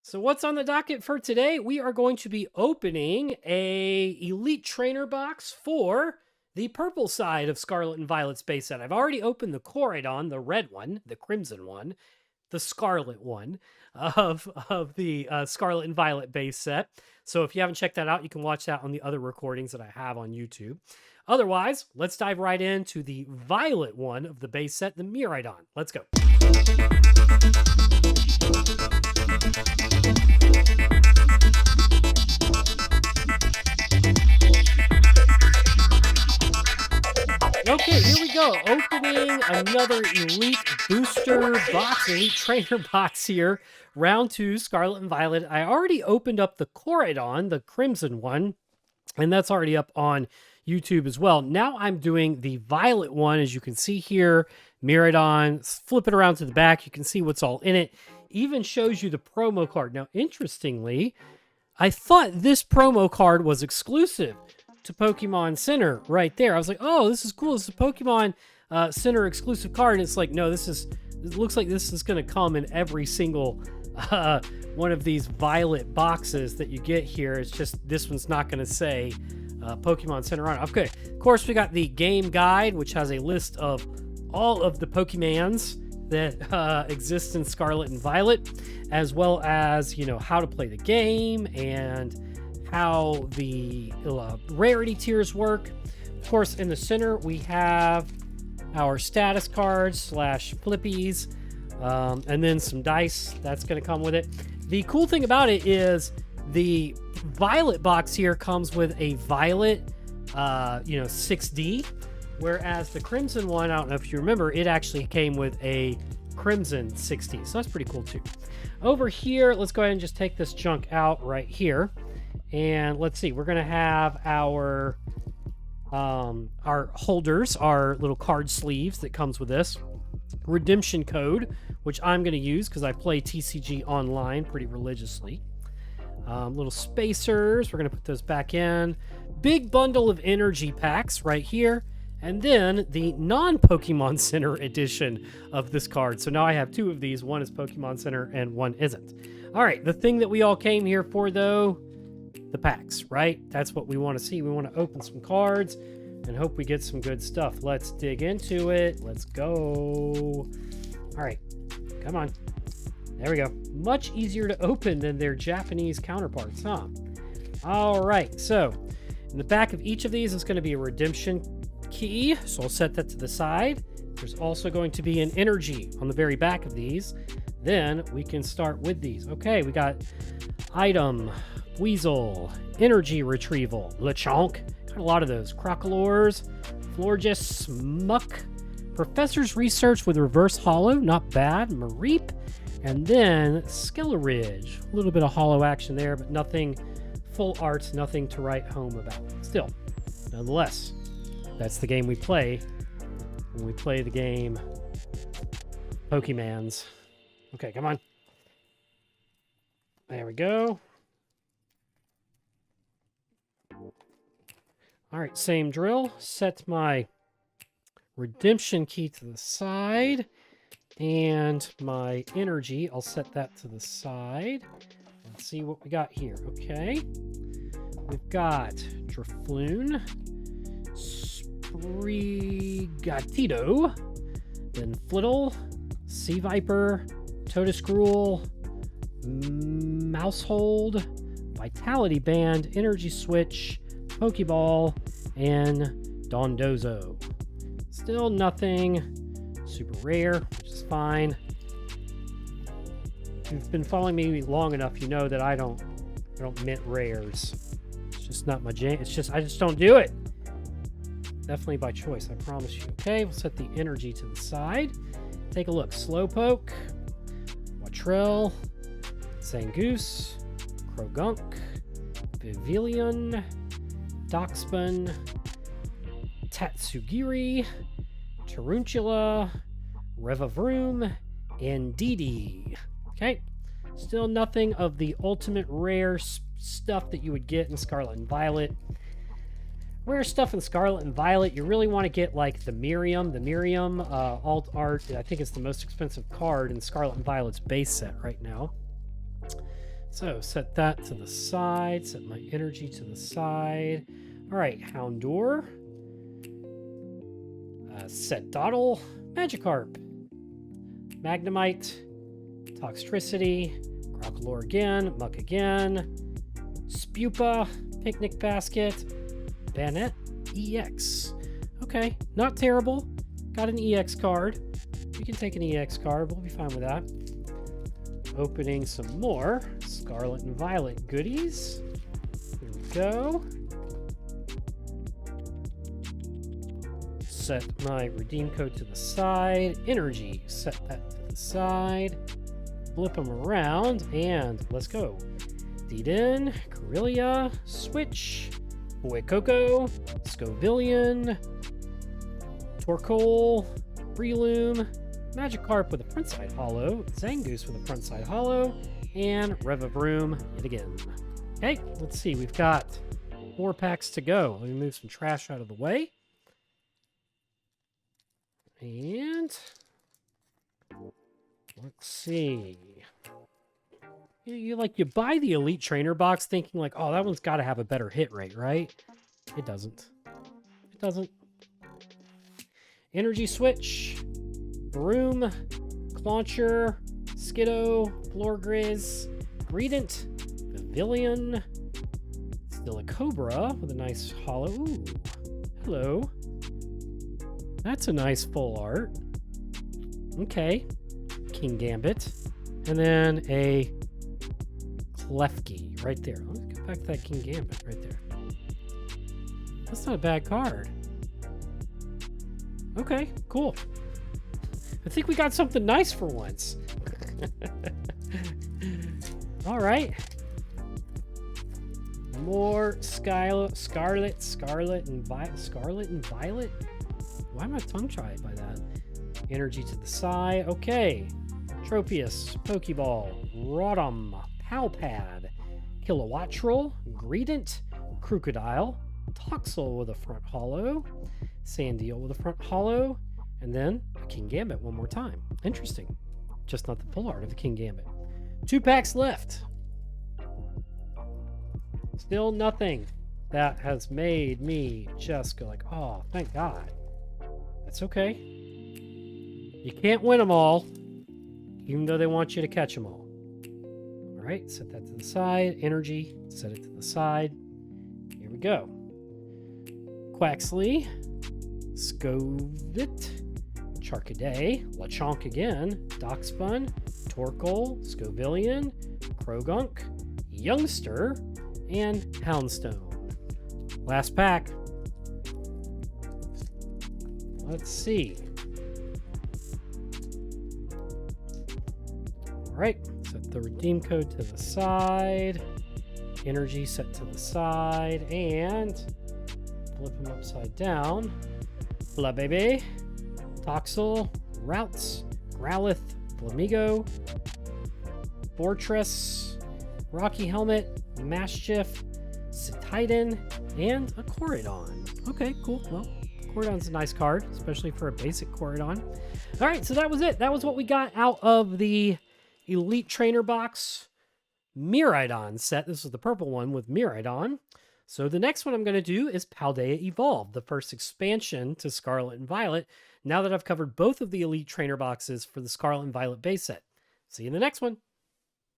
So what's on the docket for today? We are going to be opening a Elite Trainer box for the purple side of Scarlet and Violet's base set. I've already opened the Coridon, the red one, the crimson one, the scarlet one of the Scarlet and Violet base set. So if you haven't checked that out, you can watch that on the other recordings that I have on YouTube. Otherwise, let's dive right into the violet one of the base set, the Miridon. Let's go. Okay, here we go. Opening another Elite Booster box, Elite Trainer box here. Round 2, Scarlet and Violet. I already opened up the Coridon, the crimson one, and that's already up on YouTube as well. Now I'm doing the violet one, as you can see here. Miridon, flip it around to the back. You can see what's all in it. Even shows you the promo card. Now, interestingly, I thought this promo card was exclusive to Pokemon Center right there. I was like, oh, this is cool. This is a Pokemon Center exclusive card. And it's like, no, it looks like this is going to come in every single one of these violet boxes that you get here. It's just this one's not going to say Pokemon Center on it. Okay, of course, we got the game guide, which has a list of all of the Pokemons that exist in Scarlet and Violet, as well as, how to play the game and how the rarity tiers work. Of course, in the center, we have our status cards / flippies, and then some dice that's going to come with it. The cool thing about it is the violet box here comes with a violet, 6D, whereas the crimson one, I don't know if you remember, it actually came with a crimson 6D, so that's pretty cool too. Over here, let's go ahead and just take this chunk out right here. And let's see, we're going to have our holders, our little card sleeves that comes with this. Redemption code, which I'm going to use because I play TCG online pretty religiously. Little spacers, we're going to put those back in. Big bundle of energy packs right here. And then the non-Pokemon Center edition of this card. So now I have 2 of these. One is Pokemon Center and one isn't. All right, the thing that we all came here for, though, the packs, right? That's what we want to see. We want to open some cards and hope we get some good stuff. Let's dig into it. Let's go. All right, come on. There we go. Much easier to open than their Japanese counterparts, huh? All right, so in the back of each of these is going to be a redemption key, so I'll set that to the side. There's also going to be an energy on the very back of these. Then we can start with these. Okay, we got item, Weasel, energy retrieval, Lechonk, got a lot of those, Crocolores, Florges, Smuck, Professor's Research with reverse holo, not bad, Mareep, and then Skeleridge. A little bit of holo action there, but nothing full art, nothing to write home about. Still, nonetheless, that's the game we play when we play the game Pokemans. Okay, come on. There we go. All right, same drill. Set my redemption key to the side. And my energy, I'll set that to the side. Let's see what we got here. Okay. We've got Drifloon, Sprigatito, then Flittle, Sea Viper, Totoscruel, Mousehold, Vitality Band, Energy Switch, Pokeball, and Dondozo. Still nothing super rare, which is fine. If you've been following me long enough, you know that I don't mint rares. It's just not my jam. I just don't do it. Definitely by choice, I promise you. Okay, we'll set the energy to the side. Take a look. Slowpoke, Watrell, Zangoose, Krogunk, Vivillon, Doxpan, Tatsugiri, Taruntula, Revavroom, and Didi. Okay, still nothing of the ultimate rare stuff that you would get in Scarlet and Violet. Rare stuff in Scarlet and Violet, you really want to get like the Miriam. The Miriam alt art, I think it's the most expensive card in Scarlet and Violet's base set right now. So set that to the side, set my energy to the side. All right, Houndour. Set Dottle, Magikarp, Magnemite, Toxtricity, Crocolore again, Muck again, Spupa, Picnic Basket, Banette, EX. Okay, not terrible. Got an EX card. We can take an EX card. We'll be fine with that. Opening some more Scarlet and Violet goodies. Here we go. Set my redeem code to the side. Energy, set that to the side. Flip them around, and let's go. Deedin, Corellia, Switch, Boy Coco, Scovillian, Torkoal, Breloom, Magikarp with a front side holo, Zangoose with a front side holo, and Revavroom yet again. Okay, let's see. We've got 4 packs to go. Let me move some trash out of the way. And let's see. You buy the Elite Trainer box thinking like, oh, that one's got to have a better hit rate, right? It doesn't. It doesn't. Energy Switch, Broom, Clauncher, Skiddo, Florgriz, Greedent, Pavilion, still a Cobra with a nice holo. Ooh, hello. That's a nice full art. Okay. King Gambit. And then a Klefki right there. Let's go back to that King Gambit right there. That's not a bad card. Okay, cool. I think we got something nice for once. All right. More Scarlet and Violet. Why am I tongue-tied by that? Energy to the side. Okay. Tropius, Pokeball, Rotom, Palpad, Kilowattrel, Greedent, Crocodile, Toxel with a front holo, Sandeel with a front holo, and then a King Gambit one more time. Interesting. Just not the full art of the King Gambit. 2 packs left. Still nothing that has made me just go like, oh, thank God. That's okay. You can't win them all, even though they want you to catch them all. All right, set that to the side. Energy, set it to the side. Here we go. Quaxley, Scovit, Charcaday, Lechonk again, Doxbun, Torkoal, Scovillian, Krogunk, Youngster, and Houndstone. Last pack. Let's see. All right, set the redeem code to the side. Energy set to the side, and flip them upside down. Blah baby. Toxel, Routes, Growlithe, Flamigo, Fortress, Rocky Helmet, Maschiff, Cetitan, and a Corridon. Okay, cool. Well, Corridon's a nice card, especially for a basic Corridon. All right, so that was it. That was what we got out of the Elite Trainer box Miraidon set. This is the purple one with Miraidon. So the next one I'm going to do is Paldea Evolved, the first expansion to Scarlet and Violet, now that I've covered both of the Elite Trainer boxes for the Scarlet and Violet base set. See you in the next one.